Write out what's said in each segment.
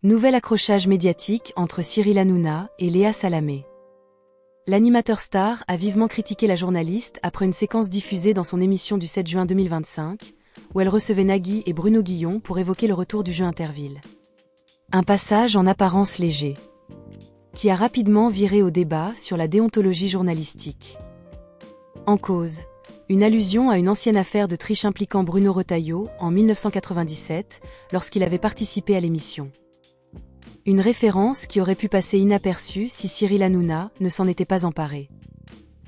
Nouvel accrochage médiatique entre Cyril Hanouna et Léa Salamé. L'animateur star a vivement critiqué la journaliste après une séquence diffusée dans son émission du 7 juin 2025, où elle recevait Nagui et Bruno Guillon pour évoquer le retour du jeu Interville. Un passage en apparence léger, qui a rapidement viré au débat sur la déontologie journalistique. En cause, une allusion à une ancienne affaire de triche impliquant Bruno Retailleau en 1997, lorsqu'il avait participé à l'émission. Une référence qui aurait pu passer inaperçue si Cyril Hanouna ne s'en était pas emparé.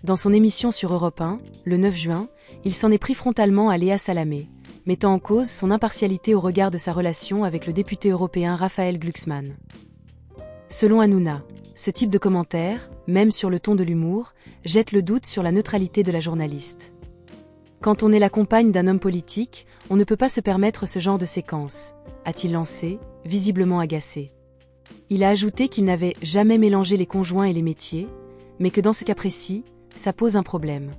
Dans son émission sur Europe 1, le 9 juin, il s'en est pris frontalement à Léa Salamé, mettant en cause son impartialité au regard de sa relation avec le député européen Raphaël Glucksmann. Selon Hanouna, ce type de commentaire, même sur le ton de l'humour, jette le doute sur la neutralité de la journaliste. Quand on est la compagne d'un homme politique, on ne peut pas se permettre ce genre de séquence, a-t-il lancé, visiblement agacé. Il a ajouté qu'il n'avait jamais mélangé les conjoints et les métiers, mais que dans ce cas précis, ça pose un problème.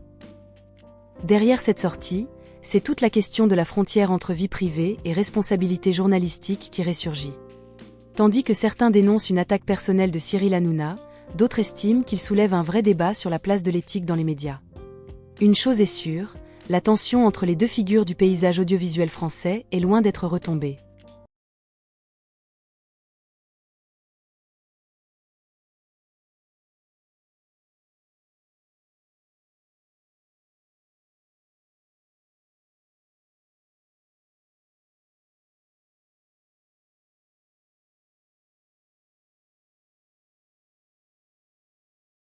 Derrière cette sortie, c'est toute la question de la frontière entre vie privée et responsabilité journalistique qui ressurgit. Tandis que certains dénoncent une attaque personnelle de Cyril Hanouna, d'autres estiment qu'il soulève un vrai débat sur la place de l'éthique dans les médias. Une chose est sûre, la tension entre les deux figures du paysage audiovisuel français est loin d'être retombée.